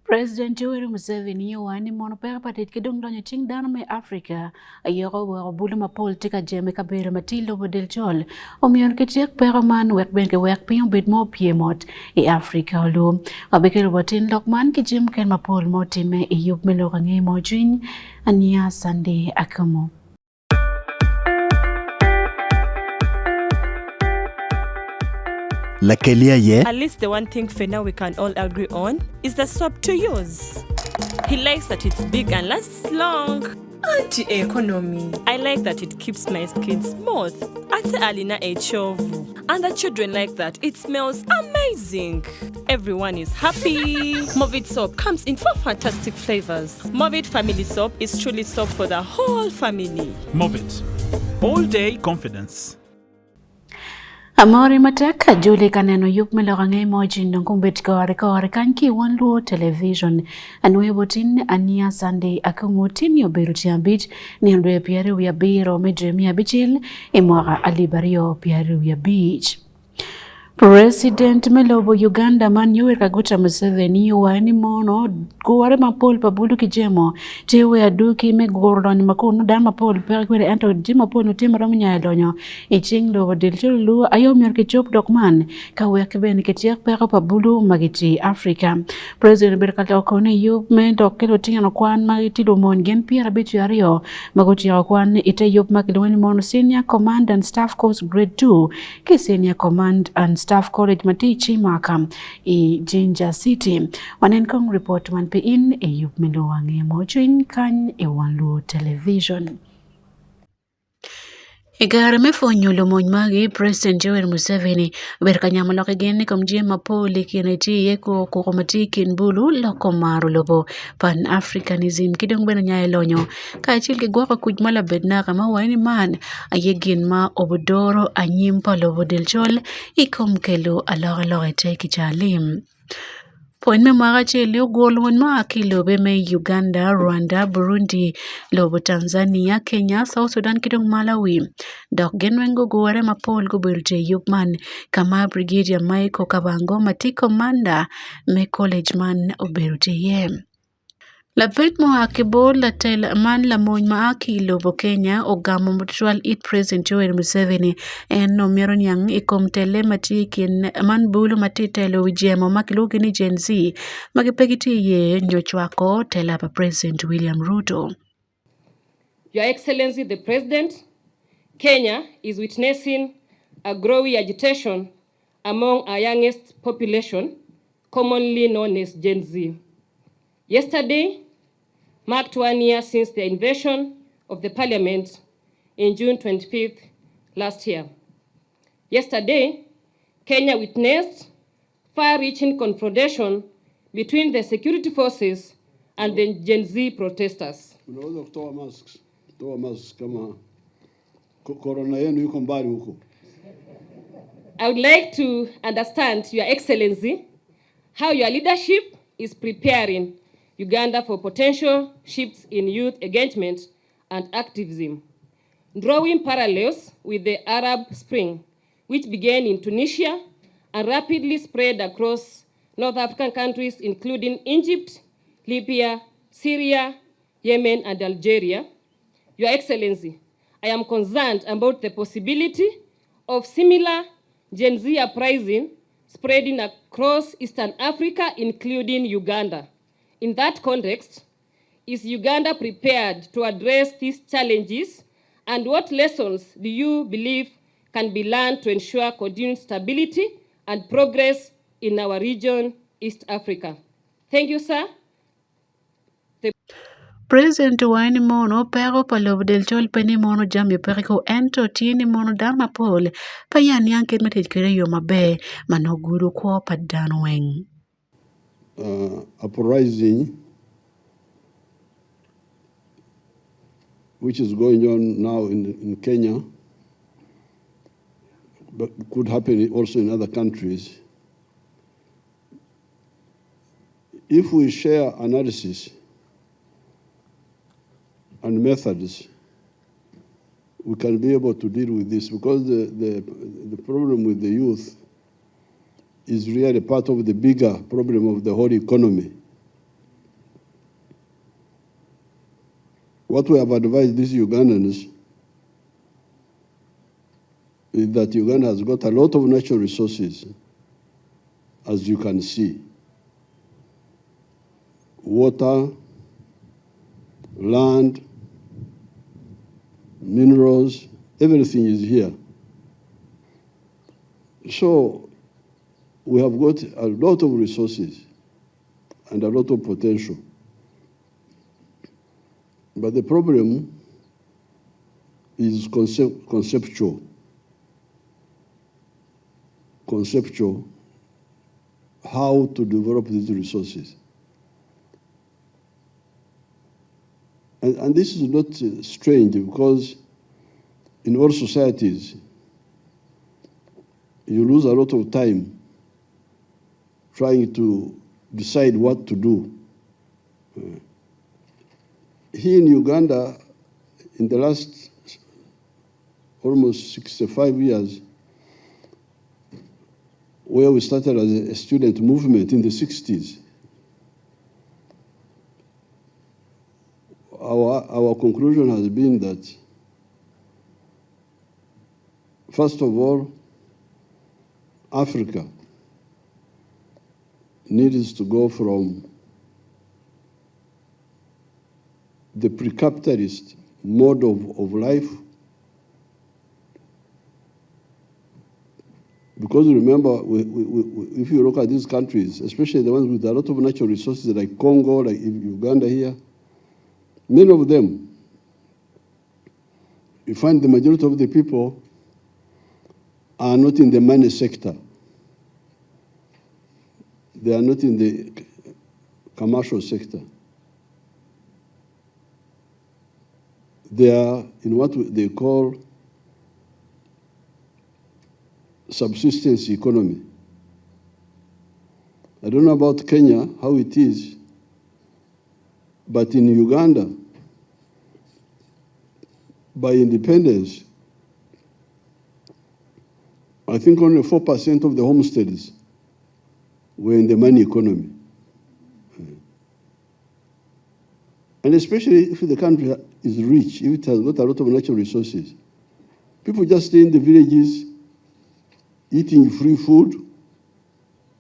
President Yoweri Museveni wani mono pera patit kidong donyo ting dano me Africa ayoko wero bulu mapol tika jeme kabere matilo bodel chol omiyon kitiek pera man wek benke wek piyon bit mo piemot e Africa olu abekel botin lokman kijim ken mapol mo time e yup melo kange mo jwin ania Sunday Akumu. At least the one thing for now we can all agree on is the soap to use. He likes that it's big and lasts long. Anti-economy. I like that it keeps my skin smooth. Ate alina echovu. And the children like that. It smells amazing. Everyone is happy. Movit soap comes in 4 fantastic flavors. Movit family soap is truly soap for the whole family. Movit. All day confidence. Amori mateka Julie kaneno yup melorange moji ndongumbet kore kanki Wan Luo television anwe botin ania Sunday Akumu tini oberu tiambit ni andwe piari wia biro medremi abichil imwara alibario piari wia beach. President Melobo Uganda man Yoweri Kaguta Museveni wani mono kuware mapol pabulu kijemo tewe aduki me gordon makono dan mapol perkwere ento di mapol no timara munya donyo iching lo dilchulu ayom yor kichop dokman kawe keben ketiek pero pabulu magiti Africa. President Berkata okone yup me dokelo tingano kwan magiti do mon gen piera bitu yario magoti kwan ite yup makilweni mono senior command and staff course grade 2 ki senior command and Staff College Matichi Maka e Jinja City. Wanenkong report man pe in e yup melo wange mojoin kan e Wan Luo television. Igare mefonyo lo magi President Yoweri Museveni berkanyama loke gene komjie mapoli kineti yeko kokomatikin bulu loko maru lobo pan Africanism kidong beno nyae lonyo kachil ke gwako kujmala bedna kama wani man ayegin ma obodoro anyimpa lobo delchol ikom kelo alore teki chalim. Point me mara cheli ugolwon ma kilobe me Uganda, Rwanda, Burundi, lobo Tanzania, Kenya, South Sudan kidong Malawi. Dok genwengo guware mapol gubilte yupman kama Brigadier Michael Kabango mati commander me college man oberuti ye. La pet mo akibo la tel man la moñ ma lobo Kenya ogamo mutual it President Yoweri Museveni en no miron yang ikom tele mati kin man bulu mati telo wijemo makilugi ni Gen Z magipegiti ye nyochwako tela pa President William Ruto. Your Excellency the President, Kenya is witnessing a growing agitation among our youngest population, commonly known as Gen Z. Yesterday marked 1 year since the invasion of the parliament in June 25th last year. Yesterday, Kenya witnessed far-reaching confrontation between the security forces and the Gen Z protesters. I would like to understand, Your Excellency, how your leadership is preparing Uganda for potential shifts in youth engagement and activism, drawing parallels with the Arab Spring, which began in Tunisia and rapidly spread across North African countries, including Egypt, Libya, Syria, Yemen, and Algeria. Your Excellency, I am concerned about the possibility of similar Gen Z uprising spreading across Eastern Africa, including Uganda. In that context, is Uganda prepared to address these challenges, and what lessons do you believe can be learned to ensure continued stability and progress in our region, East Africa? Thank you, sir. President wani mono pero palob del chol peni mono jam periko ento tini mono dama pol payan yanket metit kire yo mabe manoguru kwa padano weng. Uprising which is going on now in Kenya, but could happen also in other countries. If we share analysis and methods, we can be able to deal with this, because the problem with the youth is really part of the bigger problem of the whole economy. What we have advised these Ugandans is that Uganda has got a lot of natural resources, as you can see. Water, land, minerals, everything is here. So we have got a lot of resources and a lot of potential. But the problem is conceptual. Conceptual, how to develop these resources. And this is not strange, because in all societies, you lose a lot of time trying to decide what to do. Here in Uganda, in the last almost 65 years, where we started as a student movement in the 60s, our conclusion has been that, first of all, Africa needs to go from the pre-capitalist mode of life, because remember, if you look at these countries, especially the ones with a lot of natural resources like Congo, like Uganda here, many of them, you find the majority of the people are not in the money sector. They are not in the commercial sector. They are in what they call subsistence economy. I don't know about Kenya, how it is, but in Uganda, by independence, I think only 4% of the homesteads were in the money economy. And especially if the country is rich, if it has got a lot of natural resources, people just stay in the villages, eating free food.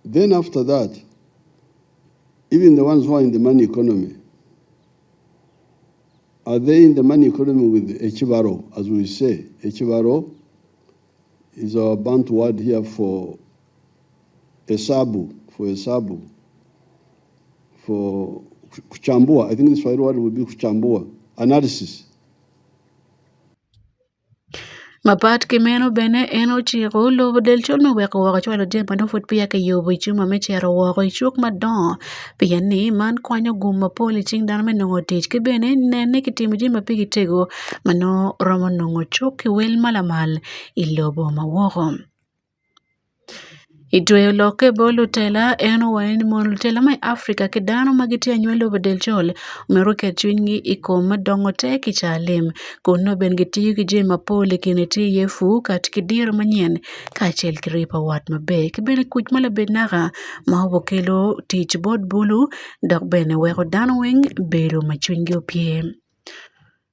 Then after that, even the ones who are in the money economy, are they in the money economy with Echivaro, as we say? Echivaro is our Bantu word here for Esabu, for kuchambua. I think this Swahili word would be kuchambua, analysis. Mapat kimeno bene eno chiko lobo del chol me weko wako chwalo jen pano fut pia ke yobo chuma me chero wako chuk madon pia ni man kwanyo guma poli ching dana me nongo tich ke bene nene kitimu jima pigi tego mano romo nongo chuk ke wel malamal ilobo mawoko. Itweyo loke bolo tela eno waini mon tela mai Afrika ke dano magiti anywelo bedel chol umero ke chwingi ikoma dongo te kichalim kono ben giti kije mapole kineti yefu kat kidir manyen kachel kripa wat mabe kibene kuch mala benaga mahobo kelo teach board bulu dok bene weko dano wing belo machwingi opie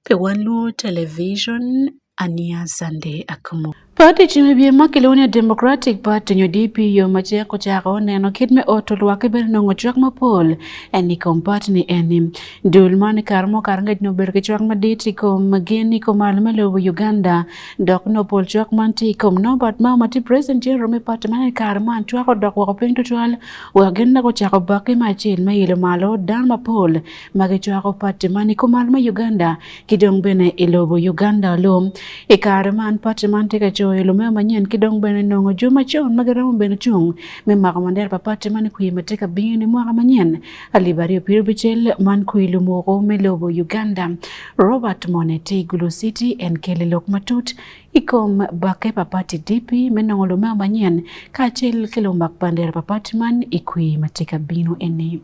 pe Wan Luo television Ania Sunday Akumu. Party chimebie Macedonia Democratic Party nyo DP yo macheko chako neno kidme otolwa kibere nongo chwak mapol eni kompart ni eni dulmani karmo karangaj no berke chwak maditi kom mageni kom almelo Uganda dok no pol chwak manti kom no bat ma mati president Jerome Patman karman chwak dok wako ping tutwal wagenda ko chako baki machil mayilo malo dan mapol magi chwako Patman kom alma Uganda kidong bene ilobo Uganda lo ikarman Patman teka ilume manyen kidong bene nongo juma chon magaramu bene chung me makamandel papate mani kui mateka bini mwaka manyen alibari opiro bichel man kui lumoko melobo Uganda Robert Moneti Gulu City en kele lok matut ikom bake papati DP menongo lume manyen kachel kelo makpandel papate man ikui mateka bino eni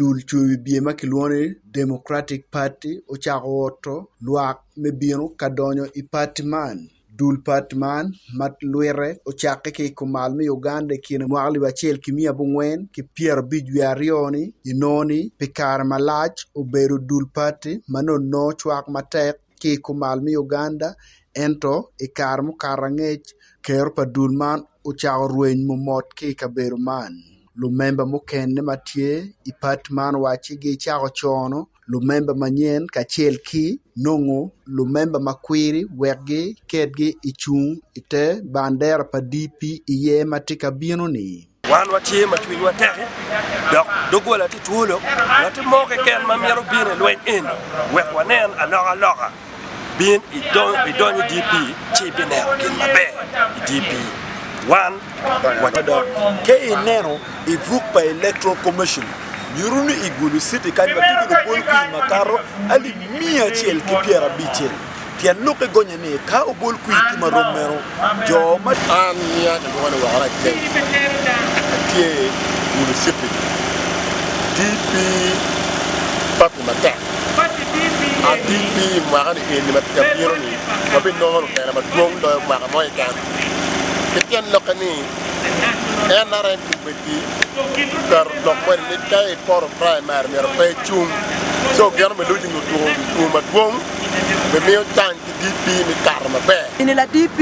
dul chuwi bie makilwone Democratic Party ochako woto luak me bino kadonyo i party man dul patman mat luere o chake ki kumal mi Uganda kina mwagli bachel kimia bungwen ki Pierre Bidwiarioni inoni pikar malach o beru dul pati manon no chwak matek ki kumal mi Uganda ento ikar mu karangech ker pa dul man o chao rueny mu mot ki kaberu man lumemba mukene matie ipat man wachi gi chao chono lumemba manyen kachel ki nongo lumemba makwiri wekgi ketgi ichung ite bandera pa DP iye matika bino ni wan watie matwin wateke dok dogola ti tulo lati moke ken mamiero bine lwen in wek wanen aloga bin idon DP chi binero kin mabe DP wan watada ke ineno ivuk pa electoral commission yurunu igulu city kan batigi no bolku makaro ali mia chiel ki piera bichel tian luke gonye ne ka o bolku ki maromero jo ma an ya de wona wara ke ke gulu city DP papu mata DP magani ni matka piero ni mabin no no kana matwong do maga moy kan ketian lokani enare kubeti dar lokwer ni kai por primary mer pe chung so gyan me doji no tu matwong be me tan DP ni karma be in la DP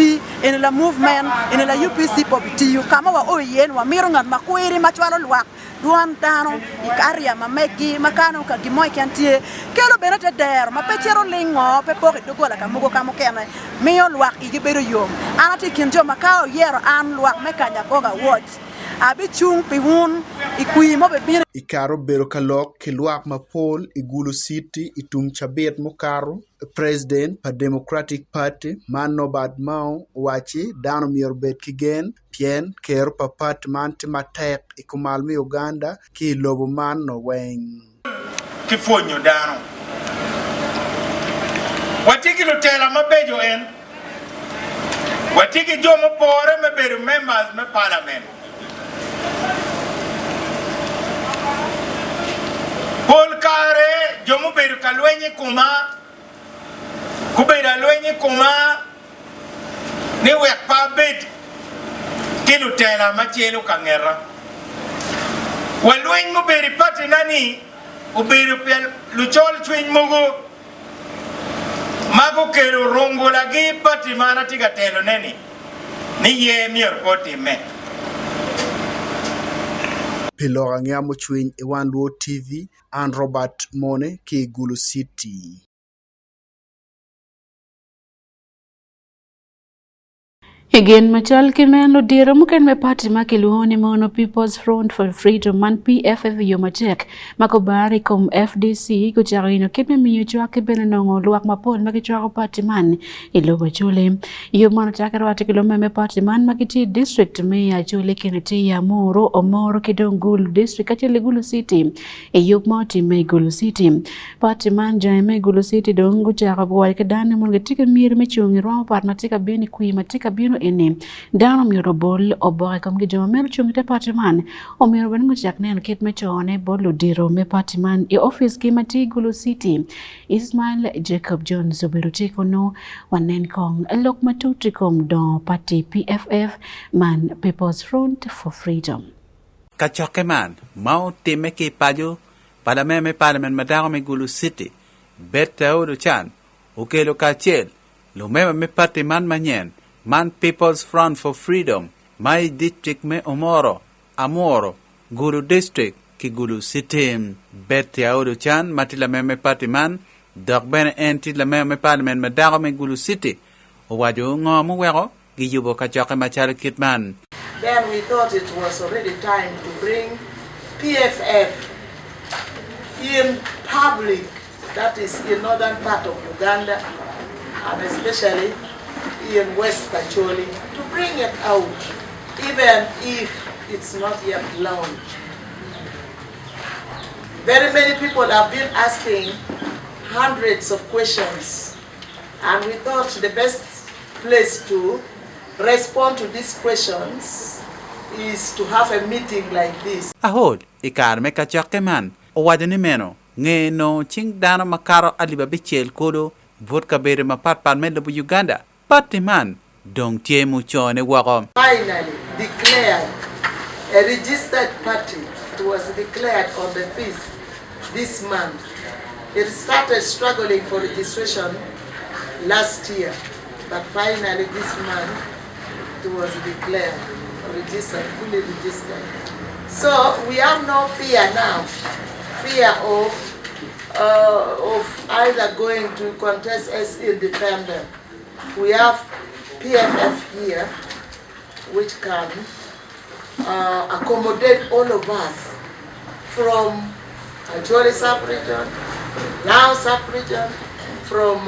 in la movement in la UPC popiti kama wa oyen wa miro ngat makwiri machwalo lwak duan tano ikaria mamegi makano ka gimoy kantie kelo benete der ma pechero lingo pe pore dogola kamugo kamokene miyo lwak igibero yom anati kinjo makao yero an lwak mekanya goga watch abi chung piwun ikui mo be bire ikaro bero kalok ki lwak mapol igulu city itung chabet mokaro president pa Democratic Party Manobad Mao wachi dano mier bet kigen pien ker pa pat man timatek ikumal mi Uganda ki lobo man no weng kifonyo dano watiki lutela mabejo en watiki jomo pore meberu members me parliament Paul Kare jomo beru kalwenye kuma kubera lwenye kuma ni wek pa bed kilu tela machelu kangera walwenye mo beri pati nani uberu pel luchol twin mugo mago kero rongo lagi pati mana tiga telo neni ni ye mier poti me Pilora ngamo chwin e Wan Luo TV and Robert Mone ki Gulu City. Again, machal kimeno dira muken me party makiluoni mono People's Front for Freedom man PFF yomatek makobari kom FDC kucharino kitme miyo chwake benenongo luak mapol makichwako party man iloba chule yo mono chakero atikilome me party man makiti district me ya chule kineti ya moro omoro kidongulu district kachile Gulu City yuk moti me Gulu City party man jaime Gulu City dongu chakabwa ikadani mulge tika miri mechungi rwa parnatika bini kui matika bino ini dano miro bol obore kom gijoma mero chungite patiman o miro ben muchak nen kit mechone bolo diro me patiman e office ki mati Gulu City Ismail Jacob John Zubero no wanen kong lok matuti kom don party PFF man People's Front for Freedom Kachoke man mau time ki pajo pada me parliament madaro me Gulu City beta odo chan ukelo kachel lo me party man manyen Man People's Front for Freedom, my district me Omoro, Amoro, Gulu District, ki Gulu City, Betty Audu Chan, Matila me party man, Dog Ben enti la me parliament me dago me Gulu City, Owaju ngomu wero, Giyubo kachoke machari kitman. Then we thought it was already time to bring PFF in public, that is in northern part of Uganda, and especially in West Kacholi, to bring it out, even if it's not yet launched. Very many people have been asking hundreds of questions, and we thought the best place to respond to these questions is to have a meeting like this. Ahod, ikar me kachoke man, owadini meno, nge no ching dano makaro aliba bichel kodo, vodka bere mapat parmendo bu Uganda. Party man, dong tie mu chone wako. Finally declared a registered party. It was declared on the 5th this month. It started struggling for registration last year, but finally this month it was declared registered, fully registered. So we have no fear now, fear of either going to contest as independent. We have PFF here, which can accommodate all of us from Acholi sub-region, Lao sub-region, from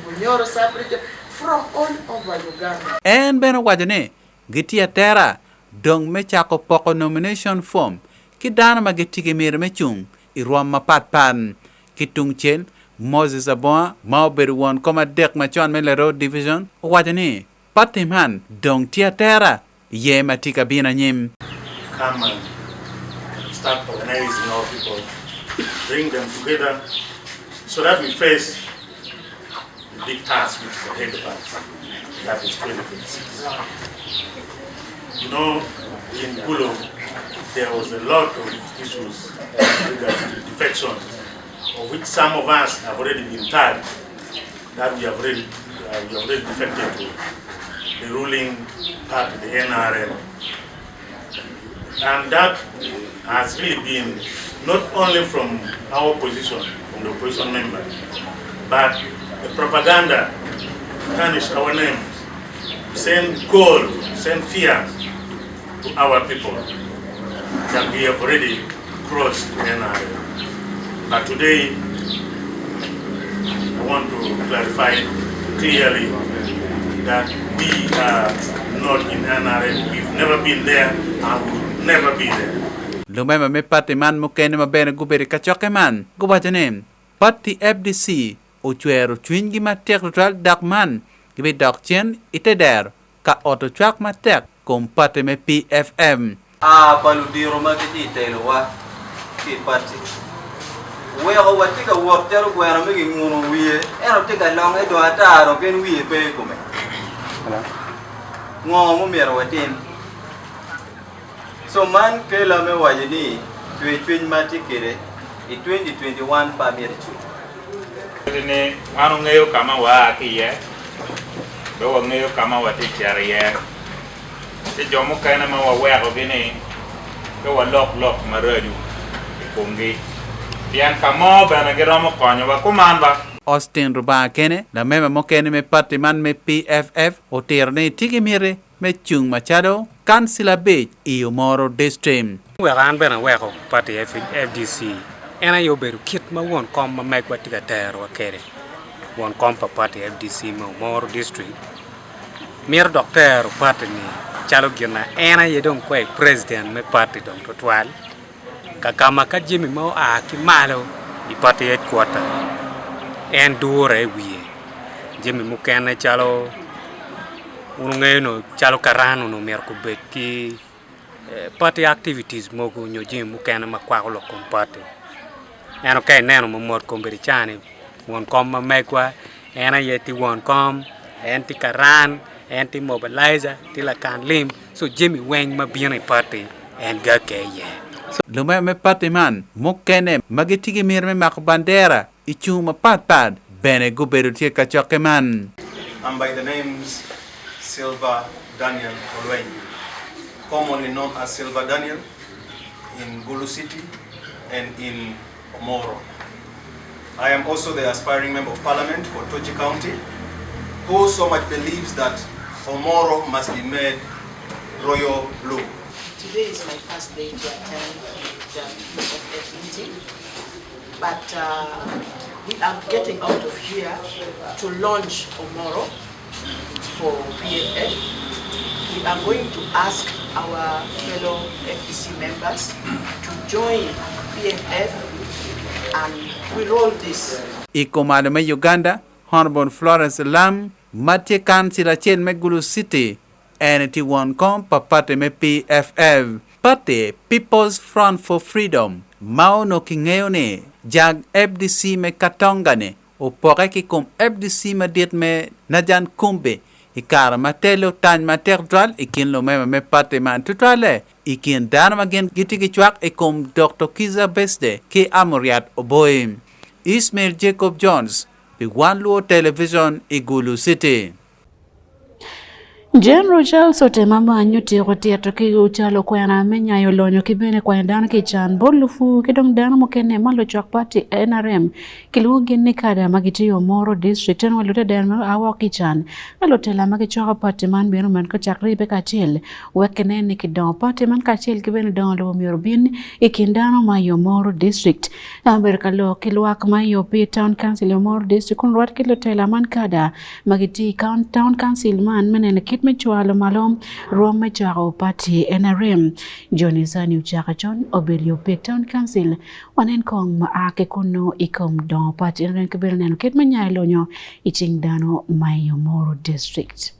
Bunyoro sub-region, from all over Uganda. En beno wajane, gitia tera, dong me chako poko nomination form, ki dana magetike mere me chung, iruam mapat pan, ki tung chen, Moses Abon, Mao Beruan, koma dek machon me le road division, wajane, patiman, dong tia tera, ye matika bina nyim. Come and start organizing our people, bring them together so that we face the big task which is ahead of us, that is 2026. You know, in Gulu, there was a lot of issues regarding defection, of which some of us have already been tagged, that we have already defected to the ruling party, the NRM. And that has really been not only from our opposition, from the opposition members, but the propaganda tarnish our names, send cold, send fear to our people that we have already crossed the NRM. But today, I want to clarify clearly that we are not in NRM. We've never been there and we will never be there. Lumema me party man mukene mabene guberi kachoke man, gubajanem, party FDC, uchuero chwingi matek total dakman, gibi dakchen ite der, ka auto chak matek, kum party me PFM. Paludiro magiti telwa, ki party. Wego watika wortero gwera megi ngunu wiye, eno tika long edo ataro ken wiye pe kume. Ngo mo mero watin. So man kela me wajini twin matikire i 2021 pa mierchu. Ni anu ngayo kama wa kiye. Do ngayo kama wa tichariye. Se jomo kana ma wa wego bini. Ko wa lok maredu. Kongi. Pian kamo bana geromo konyo wa kumamba. Austin Ruba kene, la meme mokene me party man me PFF, o terne tiki mire, me chung machado, kansila bej, Umoro district. Wegan bena weko party FDC. Ena yo beru kit ma won kom ma mek watika tero kere. Won kom pa party FDC ma Umoro district. Mir doctor party ni chalo gina ena yedong kwe president me party dong totwal. Kakama ka Jimmy mo a kimalo I party headquarter. En dure wiye Jimmy mukene chalo unungeno chalo karano no mer kubet ki party activities mogo nyo Jimmy mukene makwa lo party eno kay neno mo mor komberi chane won kom ma mekwa ena yeti won kom enti karan enti mobilizer tila kan lim so Jimmy weng ma biene party en ga keye Lume me party man mukene magitigi mirme makbandera ichuma pat bene guberu tie kachoke man. I'm by the names Silva Daniel Olweny, commonly known as Silva Daniel in Gulu City and in Omoro. I am also the aspiring member of parliament for Tochi County, who so much believes that Omoro must be made royal blue. Today is my first day to attend the PFF meeting, but we are getting out of here to launch Omoro for PFF. We are going to ask our fellow FDC members to join PFF and we roll this. Ikomade me Uganda, Honorable Florence Lam, Matye Kansila Chen me Gulu City, NT one kom pa party me PFF. Party People's Front for Freedom, Mao no kingeone, jag FDC me katongane, o poke ki kom FDC ma dit me najan kumbe ikara matelo tan mater dral ikin lo me parte man tutale ikin dan magen gitiki chwak kom Dr. Kiza Besde ki amoriat oboim Ismail Jacob Jones the Wan Luo television Igulu City. General Charles Otemama anyuti kotia toki uchalo kwa na menya yolonyo kibene kwa ndana kichan bolufu kidong dana mokene malo chak party NRM kilugi nikada magiti Omoro district en walute dana awa kichan alotela magichaka party man bino man ka chakri be kachil wekene nikidong party man kachil kibene dong lo mirbin ikindano ma Omoro district Amerika lo kilwak ma yopi town council Omoro district kun ruat kilotela man kada magiti town council man menene kit mechualo malom rom mecharo party NRM Johnny Zani uchaka John Obelio Pek Town Council wanen kong maake kuno ikom don party NRM kibel neno kit menya ilonyo iching dano my Omoro district.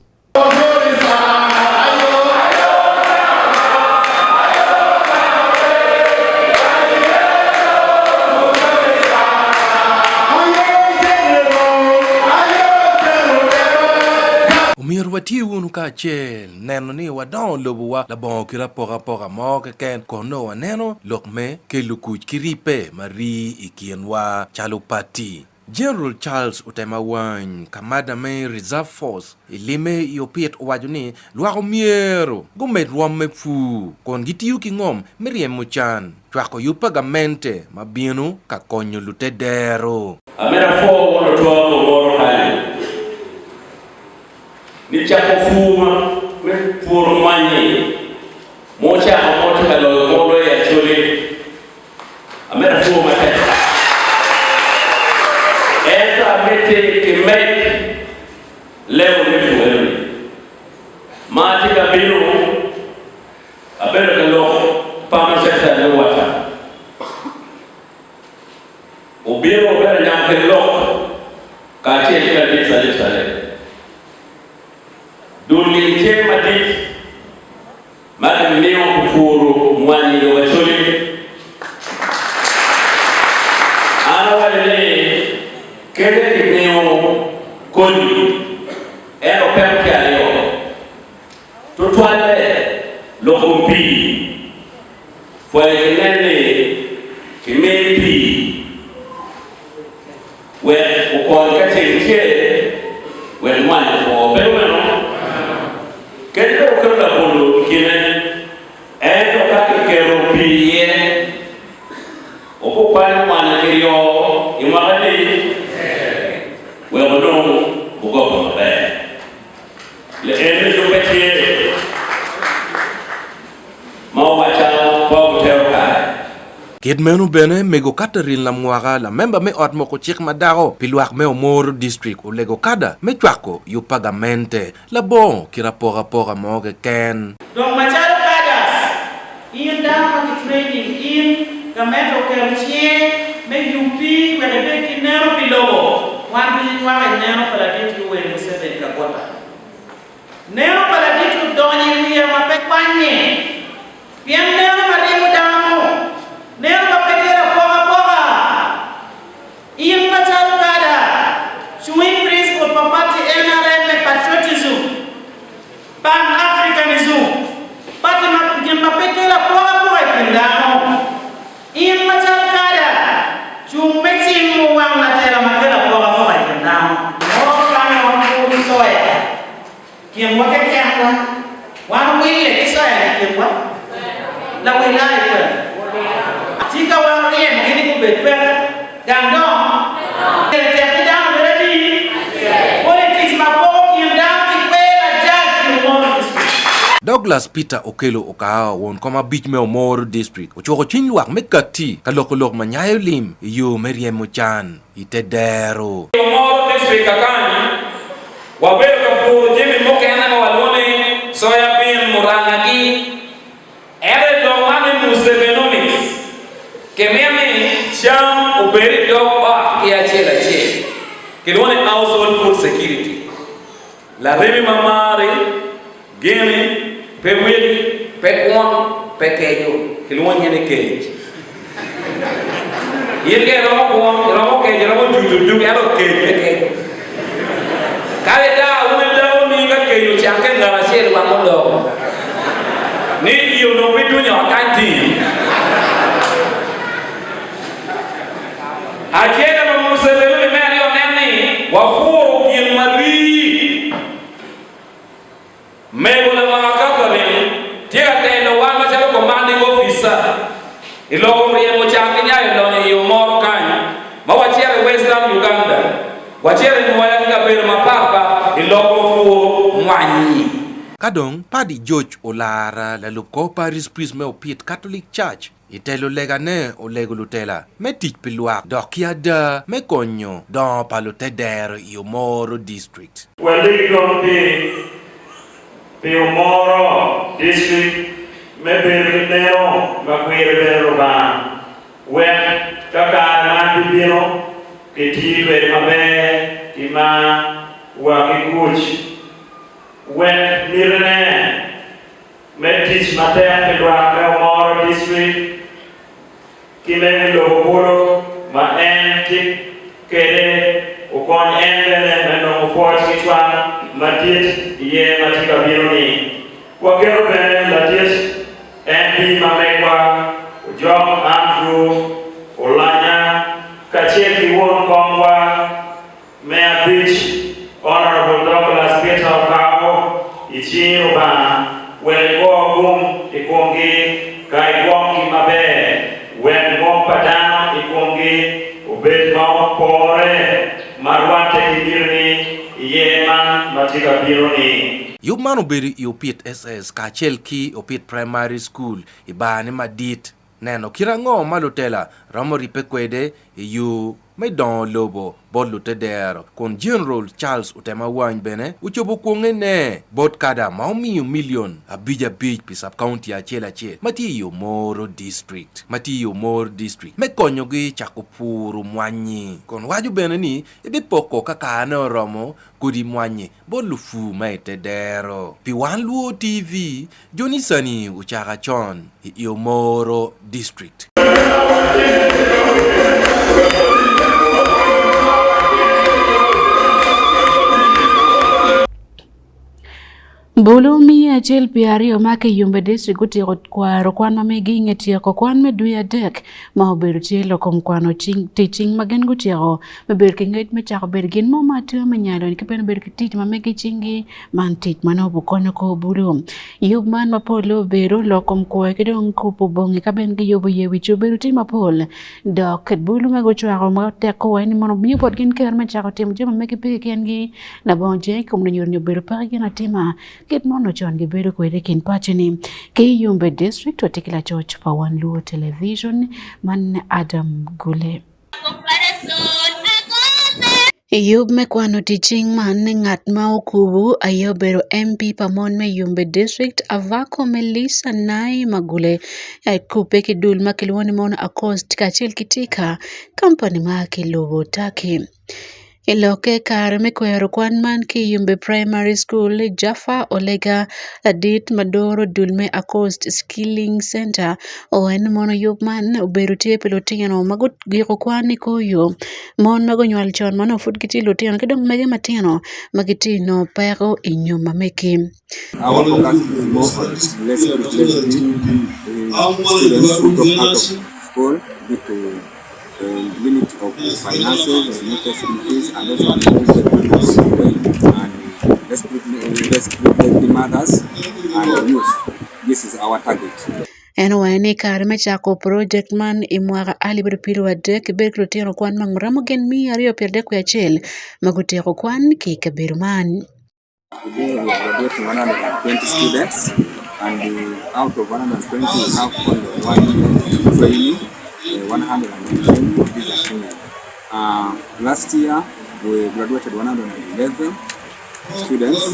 Mir wati wunu ka chel neno ni wadon lobu wa la bon kira poga mo ke ken kono wa neno lokme ke lukuj kiripe mari ikienwa chalu party General Charles Otemawany kamada me reserve force ilime yopiet wajuni luago miero gumet ruame fu kon gitiu ki ngom meriem muchan chwako yupagamente mabienu ka konyo lutedero amera fo wono to Omoro hali ni chako fuma me puro manye mocha amoto kalo molo ya chole amera fuma tete eta mete ke make leo ni fueli mati kabilo abera kalo pama sekta le wata ubiro obera nyamke lo ka chele ka sale Duli tema dit madam leo kufuru mwani yo wacholi ana wale kede kineo koni eno pemke aleo tutwale lokumpi fwe nene kimepi we ukon kachenche we mwani fo pero Kendo kenda bulu kine eto kakikero piye opo kwani mwana kirio imagani wegodong bugopo mabe le ene jupetiye mawacha po teoka Kid menu bene mego katarin la mwara la memba me ot moko chik madaro piluak me Omoro district o lego kada me chwako yu pagamente la bon kira pora moge ken donc macharo kadas in down training in gameto kerchie me yupi wele beki nero pilogo wandu yitwa nero pala ditu we musebe kagota nero pala ditu doni wiya mapekwanye piem nero marimu damo nero mapekera poga in macharo kada swing principle papati NRM me patriotism Pan-Africanism pati mapekera poga kindano in macharo kada chumeti mu wang na tela makela poga kindano mo kana wangu soya kiam wake kiamwa wan wile kisoya kiamwa la wilaya kwa tika wang yen gini kubetpe dando tete dando beredi politics mapogo kindano kipela jaki Omoro district Douglas Peter Okelo Okawa won koma beach me Omoro district o choko chinluak me kati kalok manyayo lim yu meriem muchan itedero Omoro district kakani wabelo kafuru jimi moke anana walone soya bin murangaki ere dongane musevenomics kemiame cham uberi dog ba kia chela che kilone household food security la remi mamari gemi pewili pekwon pekeyo kilone ne cage yin ke romo ke romo jutu du ke kare da wona mi ga ke yo chake ngara sel wa mondo ni yo no bidu nya kanti ajena mo muselu me mari oneni wa furu kin mari mego la makafale tia telo wa ma chalo commanding officer iloko mriemo chake nya ilo yo moro kan ma wachere Western Uganda wachere mwaya ka bero mapapa iloko fu mwanyi kadong padi George Olara la luko Paris Priest me opit Catholic Church itelo lega ne o lego lutela me tich piluak dokia da me konyo don palote der yo Moro district wali gombe yo Moro district me bero nero ma kwere bero ba we kaka na bibiro ketiwe mabe ima wa kikuchi when Mirne met teach Matea Pedro Moro district, Kimemi Lopuro, ma antic Kede, Ukon Embele, and no force each one, Matit, Ye Matica Bironi. Wakero Ben, Latis, MP Mamekwa, John Andrew, Olanya, Kacheki Won Kongwa, Mayor Beach, Honorable Douglas Peter Kabo, Ichiro Ban, when Gogum, Ikongi, Kai Wonki Mabe, when Wompadam, Ikongi, Ubedma Pore, Marwante Kibirni, Yeman, Matika Bironi. Yu manu beri yu pit SS Kachelki opit primary school ibane madit neno kirango malutela ramori pekwede yu me don lobo bolute der kon General Charles utema wany bene uchobo kwonge ne bot kada maumi million abija beach pisap county achela mati yu Moro district me konyo gi chakopuru mwanyi kon waju bene ni ibi poko kaka ne romo kudi mwanyi bolufu maite dero pi Wan Luo TV Johnny Sani uchaka chon yu Moro district Bulu mi achel piari o make yumbe district guti kwaro kwan mamegi ngeti ko kwan me duya dek ma obedo chelo kom kwano teaching magen guti o me ber kinget me chako ber gin mo matu me nyalo ni kepen ber kitich mamegi chingi man tich mano bukono ko bulu yub man mapolo bero lokom ko kedon kupo bongi kaben gi yobo yewi chuberu ti mapol dok bulu me gochwa ma te ko ni mono mi pot gin ker me chako tim jema me ke pe kengi na bonje kom no nyor beru pa gina tima Get mono John Gibedo Kwerekin Pachini, Yumbe District, Otikila Church, Wan Luo Television, Man Adam Gule. Yub mekwano teaching man ngat ma okubu ayobero MP pamon me Yumbe District avako Melissa Nai Magule kupe kidul makilwoni mono akost kachil kitika company ma kilubo taki. Iloke kar me kwero kwan man ki Yumbe Primary School Jaffa Olega Adit Madoro Dulme Acost Skilling Center o en mono yub man oberu tie pelotino magut giko kwan ni koyo mon mago nywal chon mano fut kiti lotino kedong mege matino magiti no pero inyuma meki. Our focus is more on less privileged students who drop out of school due to limit of finances and necessary fees, and also and less privileged mothers and youth. This is our target. Eni kar me chako project man imwaga ali berpiro adek berkrotino kwan manguramo gen mi ario pierde kwa chel maguteko kwan ki kabirman. Today we are graduating 120 students, and out of 120 we have only one trainee, 110 of these are female. Last year we graduated 111 students,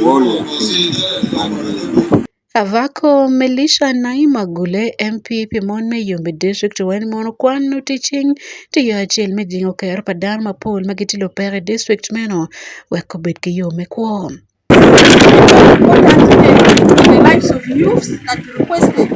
all were female. Avako Melissa Naima Gule MP Pimon me Yumbe District when mono kwano teaching to your chill me jingo care padan ma pol magitilo pere district meno weko bitki yume kwa. The lives of youths that requested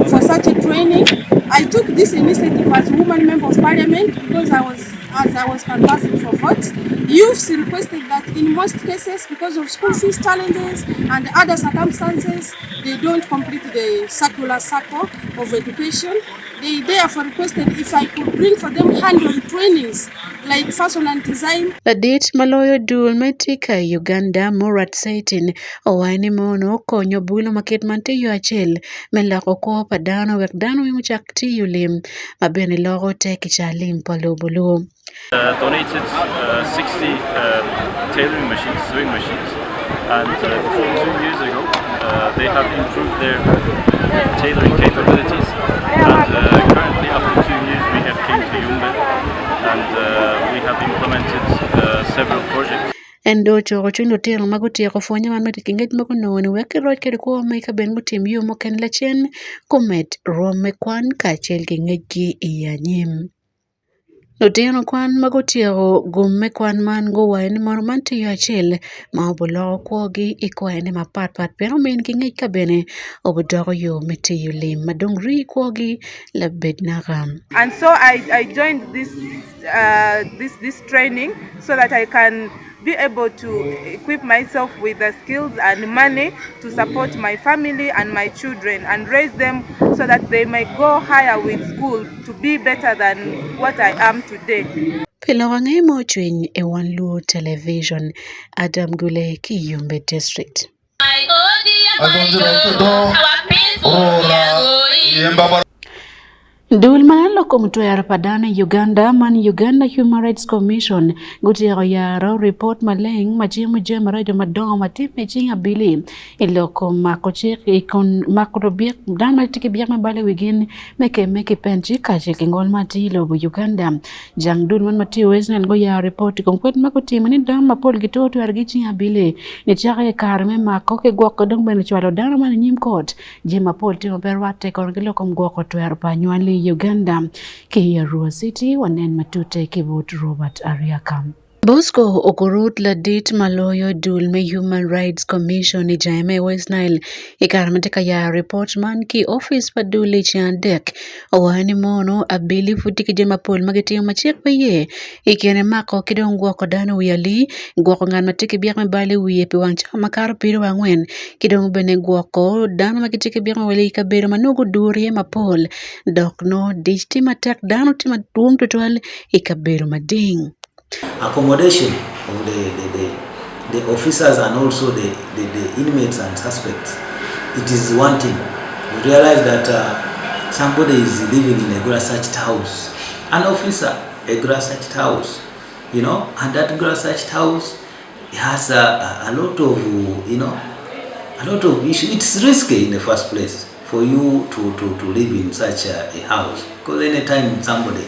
for such a training. I took took this initiative as woman member of parliament because as I was canvassing for votes. Youths requested that in most cases, because of school fees challenges and other circumstances, they don't complete the circular cycle of education. They therefore requested if I could bring for them hand-on trainings like fashion and design. Ladit maloyo dul metika Uganda Murat Saitin owani mono konyo bulo maket mante yo achel melako ko padano wek dano mimuchak tiyo lim mabene logo teki chalim palo bulu. Donated 60 tailoring machines, sewing machines, and before 2 years ago they have improved their tailoring capabilities, and currently after 2 years we have came to Yumbe and we have implemented several projects. Endo choko chundo tero magutia kufanya manmeti kinget mako noni weke roj kere kuwa maika ben mutim yu moken lachen kumet rome kwan kachel kingegi iya nyim. Notieno kwan magotiego gumme kwan man go waene mono man tiyo achel ma obulo kwogi ikwaene mapat pero min king'ej kabene obudogo yo metiyo lim madongri kwogi labed nagam. And so I joined this training so that I can be able to equip myself with the skills and money to support my family and my children and raise them so that they may go higher with school to be better than what I am today. Pilawang'e mochwiny e Wan Luo television, Adam Gule Kiyumbe district. Dul manalo kumtuera padana Uganda Human Rights Commission gutiero yaro report maleng machimu jema radio madongo matip mechinga bili iloko makochik ikon makrobiek dan matike biak mabale wigin meke penchi kache kingol mati lobo Uganda jang dul man mati wesnel go ya report konkwet makotima ni dan mapol gitoto argichinga bili ni chake karme makoke gwako dong bene chwalo dana man nyim court jema pol timo perwate korgilo kom gwako tuero panywali Uganda Kiyarua City wanen matute kibut Robert Ariakam. Bosco Okorut Ladit Maloyo Dulme Human Rights Commission ijaime West Nile ikaramteka ya report man ki office paduli chandek owani mono abili futiki jema pol mageti machiek peye ikene mako kidong gwako dano wiyali gwako ngan matiki biak mabali wiye pi wang chama makaro piro wangwen kidong bene gwako dano magitiki biak mawali kabero manugu duri mapol dokno dijti matek dano tima duong tutual ikabero mading. Accommodation of the officers and also the inmates and suspects, it is one thing. You realize that somebody is living in a grass-thatched house, an officer, a grass-thatched house, you know, and that grass-thatched house has a lot of, you know, a lot of issues. It's risky in the first place for you to live in such a house, because anytime somebody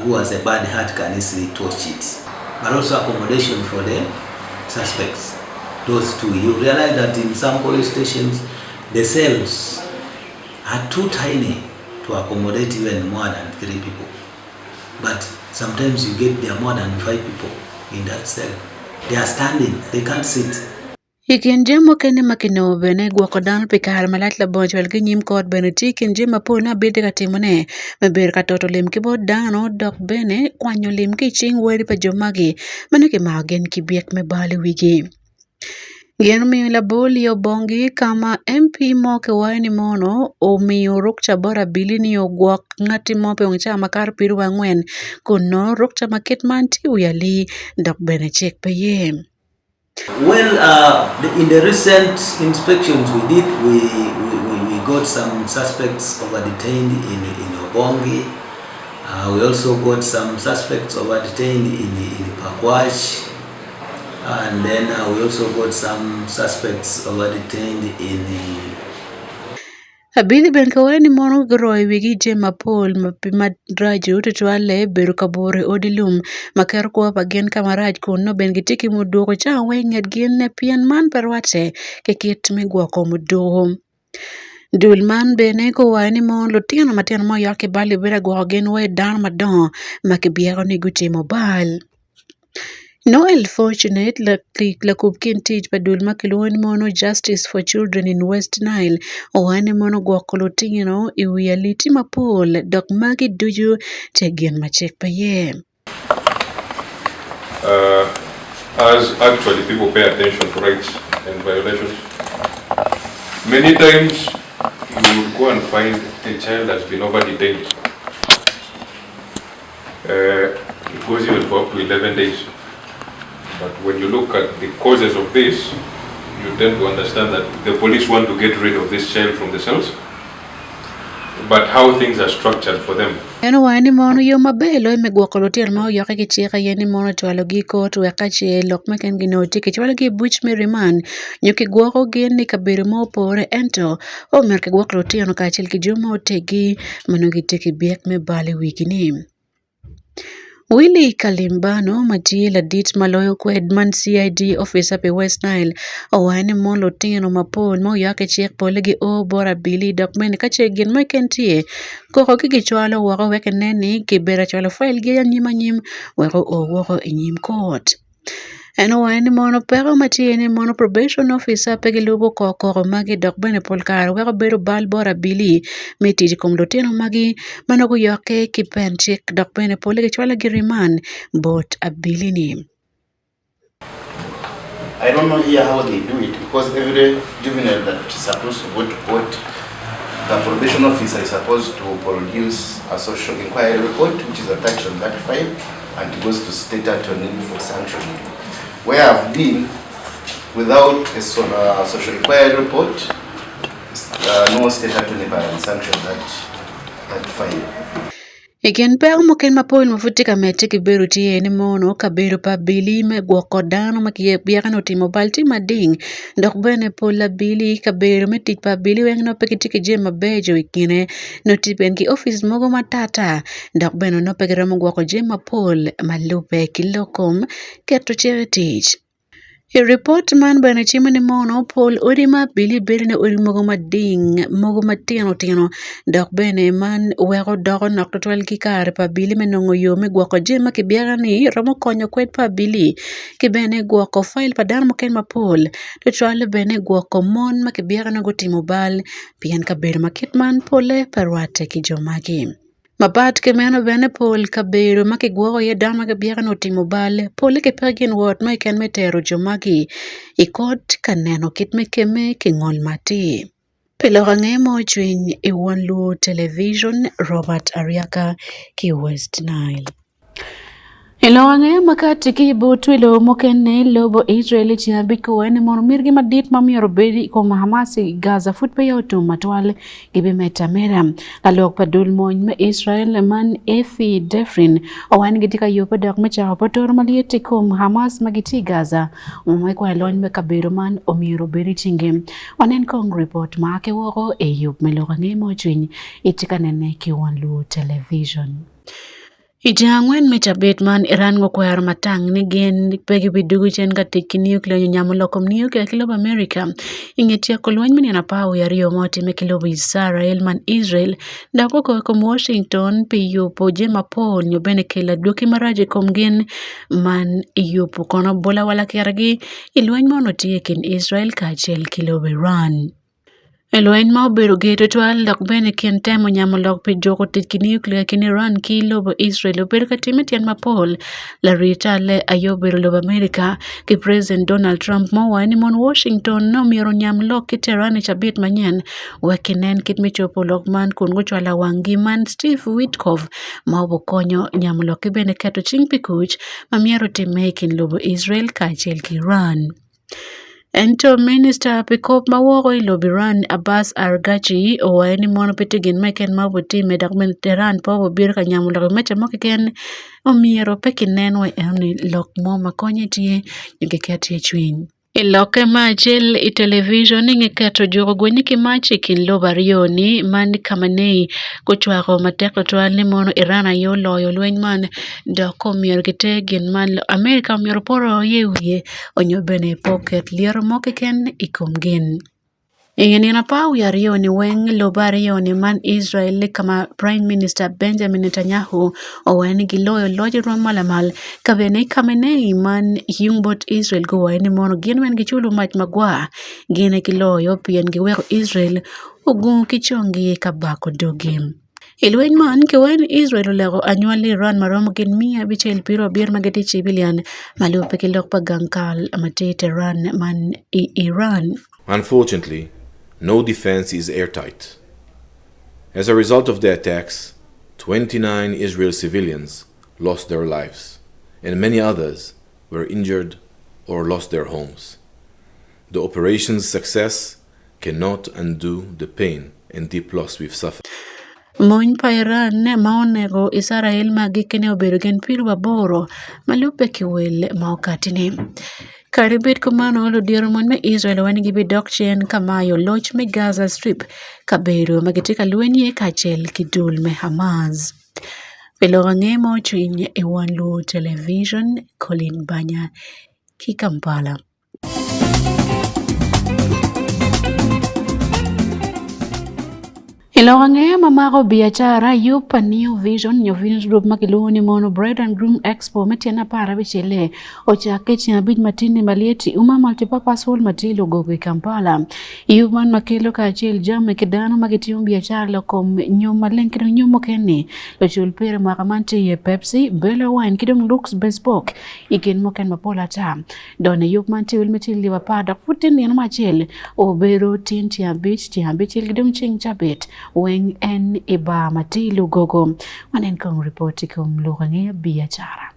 who has a bad heart can easily touch it. But also accommodation for the suspects. Those two. You realize that in some police stations, the cells are too tiny to accommodate even more than 3 people. But sometimes you get there more than 5 people in that cell. They are standing, they can't sit. Ikin jemo kene makino bene gwako dano pikar malat la bonchwel ki nyim kot bene tikin jema pol na bide katimone meber katoto lim kibo dano dok bene kwanyo lim ki ching weri pa jomagi manake magen kibiek me bali wigi. Gien mi la boli bongi kama MP moke waini mono o mi rukcha bora bilini o gwak ngati mope ongcha makar piru wangwen kuno rukcha maket manti uyali dok bene chek peye. Well, in the recent inspections we did, we got some suspects over-detained in Obongi. We also got some suspects over-detained in Pakwash. And then we also got some suspects over-detained in Abili ben kaweni mono groi wigi jema pol madraju tutuale beru kabore odilum makar kwa pagen kamaraj kuno ben gitiki mudugo cha wenget gin ne pian man perwate kekit migwako mudugo. Dulman bene ko wani mon lutino matino mo yake bali bera gwa gen we dan madon makibiero ni guti mobile. Noel Fortunate la kubkin tij padul makilwon mono Justice for Children in West Nile owane mono gwokolo tingino iwiyaliti mapol dok magi duju tegien machek paye. As actually people pay attention to rights and violations, many times you will go and find a child that's been over detained. It goes even for up to 11 days. But when you look at the causes of this, you tend to understand that the police want to get rid of this child from the cells, but how things are structured for them. Eno wani mono yo mabelo me gwokolo tiel ma oyoke ki chika yeni mono chwalo gi kot weka che lok maken gi noti ki chwalo gi buch meriman nyuki gwoko gen ni kabiri mo pore ento o mer ki gwokolo tiel ka chil ki juma otegi mano gi teki biek me bali wiki ni. Willie Kalimbano majila dit maloyo kwed man CID officer pe West Nile owane molo tino mapol mo yake chek pole gi o bora bili document kache gin mo kentie koko kiki chwalo wako weke neni kibera chwalo file gi nyima nyim wako o wako inyim court. Eno wani mono pero matiene mono probation officer pegi lubo koko magi dok bene polkar weko bero bal bora bili mitiji kumlotino magi manogu yoke kipen chik dok bene pole chwala giriman bot abilini. I don't know here how they do it because every juvenile that is supposed to go to court, the probation officer is supposed to produce a social inquiry report which is attached on that file and it goes to state attorney for sanctioning. Where I've been without a social inquiry report, no state attorney can sanction that file. Again, per moken mapol mafutika mete kiberu tie ni mono kaberu pa bili me gwoko dano makie biara no timo balti mading dok bene pola bili kaberu me tit pa bili weng no pekitiki jema bejo ikine no tipen ki office mogo matata dok bene no pekiramo gwoko jema pol malupe kilokom keto tich. A report man bana chima ni mono Paul Odima Billy Berine Odimogo mading mogo matino tino dok bene man wero dogo nok totwal kikare pa Billy menongo yo me gwoko jema kibiara ni ramo konyo kwet pa Billy kibene gwoko file pa dan moken ma Paul totwal bene gwoko mon ma kibiara na gotimo bal pian kabere makit man pole parwate ki jomagi. Mabat ke meno bene Paul kabero ma kigwoko ye dama ke biara no timo bale Paul ke pagin wot ma ken metero jomagi ikot kaneno kit me keme ke ngol mati. Pelo rangemo chwin e Wan Luo television Robert Ariaka ki West Nile. Ilonge makati ki botu ilo mokene lobo Israeli chiabiko wene mono mirgi madit mamioro bedi ko Hamasi Gaza futpe yoto matwal gibi metamera lalok padul moñ me Israel man efi defrin owan gitika yopa dok mecha pator maliete ko Hamas magiti Gaza umwe kwa loñ me kabiro man omiro bedi chinge onen kong report ma ke woko e yup melonge mo chwin itika nene ki Wan Luo television. Ijangwen mecha Batman Iran ngokwar matang ni gen pegi bidugu chen katiki nuclear nyamo lokom nuclear kilob America ingetia kolwany mini na pao ya rio moti me kilob Israel man Israel da koko kom Washington pe yupo jema po nyobene kila duki maraje kom gen man yupo kono bola wala kiaragi ilwany mono tiekin Israel kachel kilob Iran. Eloin ma obero geto twal dok bene kien temo nyamo lok pe joko tiki nuclear kin Iran ki lobo Israel obero katime tian mapol la rita le ayobero lobo America ki President Donald Trump mo wani mon Washington no miero nyam lok ki terane chabit manyen wakinen kit michopo lok man kun gochwala wangi man Steve Witkoff ma obo konyo nyam lok ki bene kato ching pikuch ma miero time kin lobo Israel kachel ki Iran. Ento Minister Pikop Mawoko Ilobiran Abbas Argachi o any monopitigin maken mabuti medakmen teran po bir kanyamula mecha mokiken o miero pekinen we eni lok mo makonye tie yugekati chwin. Iloke majel I television ingekato jogo gwenye kimachi kin lobarioni mani kamanei kuchwako mateko tuwali mono Irana yo loyo lwenyman doko miero gin man Amerika miero poro yewie onyobene pocket liero mokiken ikumgin. Ingeni na pau ya rio ni weng lobari yo ni man Israel kama Prime Minister Benjamin Netanyahu o weni giloyo loji ron malamal kabene kamene man yungbot Israel go weni mono ginwen gichulu mach magwa gine giloyo pien giweko Israel ugu kichongi kabako dogim. Ilweny man kewen Israel olego anyual Iran maromo gin 170 mageti civilian malupe kilok pagankal amate Tehran man Iran. Unfortunately, no defense is airtight. As a result of the attacks, 29 Israeli civilians lost their lives, and many others were injured or lost their homes. The operation's success cannot undo the pain and deep loss we've suffered. Mon pa Iran maonego Israel magikene obedo gen 80 malupe kiwil maokatini. Karibit kumano lodiero mon me Israel wani gibi dok chien kamayo loch me Gaza Strip kabedo magitika lwenye kachel kidul me Hamas. Pelorang'e mo chwiny e Wan Luo Television, Colin Banya, Kikampala. Ilong'e mamako biashara yupa New Vision group makiluni mono Bread and Groom Expo metiana para bichele ochake chiabit matini malieti uma multipurpose hall matilo gogo Kampala yuman makilo kachil jam kedano magitium biashara lokom nyuma lenkiro nyumo kene lo chulpere makamanti ye Pepsi Bella Wine kidong looks bespoke ikin moken mapola ta done yukman tiwil metili wapada putin yana machel obero tin tiabit kidong ching chabit weng en iba matilu gogo manen kong reporti kum luhangi biachara.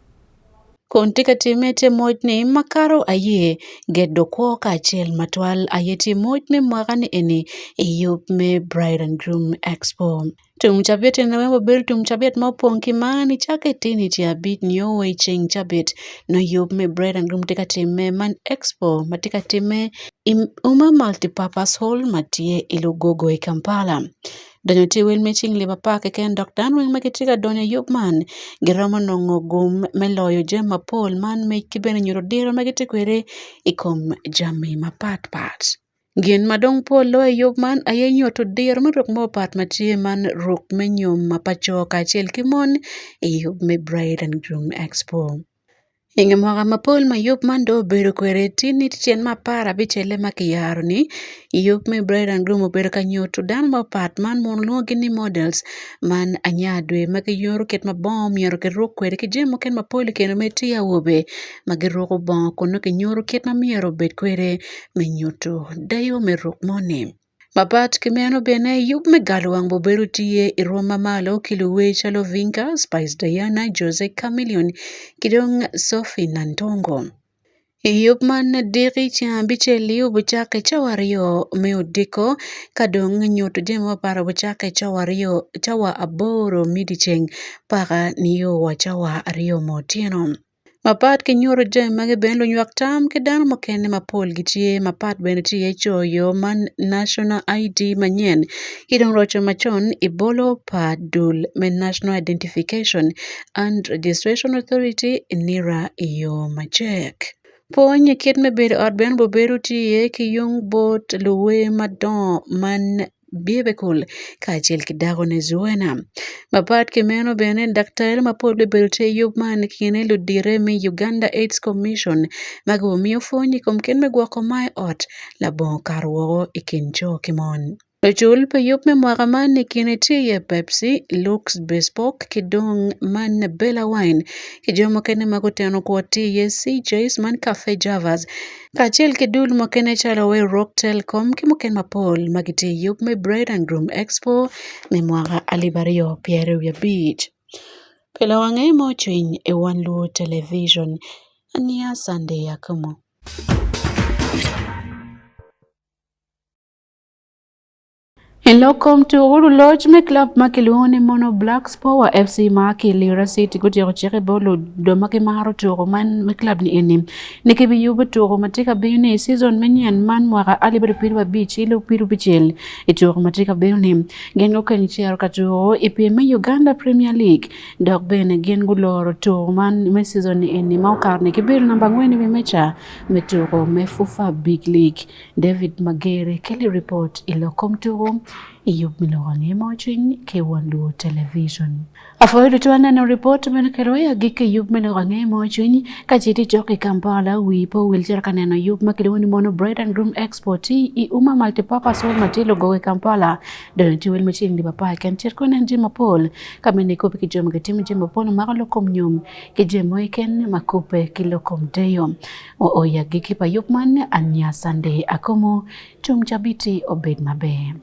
Kontika timete mojne makaro aye gedo ko kachel matwal ayeti mojne mwagani eni iyup me Bride and Groom Expo. Tumchabet na wembo bil tumchabet mopong kimani chake tini tia bit nyowe ching chabet no yup me Bride and Groom tika time man Expo matika time uma multipurpose hall matie ilugogo e Kampala. Donyo tiwil meching liba pake ken Dr. Wing makitika donyo yup man girama nongo gum meloyo jema pol man me kibene nyurodiro magitikwere ikom jami mapat. Gin madong pol lo yup man ayenyo to dir maruk mo pat matie man ruk menyum mapacho kachel kimon yup me Bride and Groom Expo. Inge mwaga mapol ma yup man do bedo kwere tini tichen mapara bichele makiyaro ni yup me Bride and Groom obedo kanyoto dan mapat man mon luogi ni models man anyadwe makiyoro ket mabom yaro ke ruk kwere kijemo ken mapol keno metia wobe magiroko bon kono kinyoro ket mamiero bet kwere menyoto dayo me ruk moni. Mapat kimeno bene yup me galwang boberu tiye iroma malo kiluwe chalo Vinca, Spice Diana, Jose Chameleon, kidong Sophie Nantongo. Yup man diri chambiche liu buchake chawario meudiko kadong nyoto jemo para buchake chawa aboro midicheng para niyo wa chawa ario motieno. Mapat ke nyoro jem mage ben lo nywak tam ke dano mokene mapol gitie mapat bene tiye choyo man national ID manyen hidong rocho machon ibolo pa dul men national identification and registration authority nira iyo machek. Ponye kit me bedo od ben boberu tiye ki yung bot luwe madon man biebekul kachel kidago ne zuena. Mapat kimeno bene daktari mapol bebelte yup man kine ludire me Uganda AIDS Commission mago miyo fonyi komken me gwako mai ot labon karwo ikincho kimon. Lochul pe yup me mwaga man kine tiye Pepsi looks bespoke kidong man Bella Wine kijomo kene magoteno kwa tiye CJ's man Cafe Javas kachel kidul mokene chalo we Rocktel kom kimoken mapol magiti yup me Bride and Groom Expo me mwaga alibario Pierre ya Beach. Pela wange mo chwiny e Wan Luo Television ania Sunday Akumu. In lokom to uru lodge me club makilone mono Blacks Power FC maki Lira City go jero chere bolo do maki maro to man me club ni enim niki bi yuba to matika bene season menyan man mwara ali pirwa beach ilo piru bichel ito matika bene gengo kan chiar kato ipi me Uganda Premier League dok bene gen guloro to man me season ni enim mau karne kibir namba ngweni me mecha me to me fufa big league David Magere Kelly report ilo kom to Iyub Milorani Mojin ke Wan Luo television. Afoidu tuana na report mena keroya gike Iyub Milorani Mojin kajiti joki Kampala wipo wiljer kaneno Iyub makiloni mono bread and groom export I uma multipurpose hall matilo gowe Kampala donti wel machine di papa kan tirko na njima pol kamene kopi kijoma ketimi njima pol makalo komnyum kijemo iken makupe kilo komdeyo o oya gike pa Iyub man anya Sunday Akumu tumchabiti obed mabe.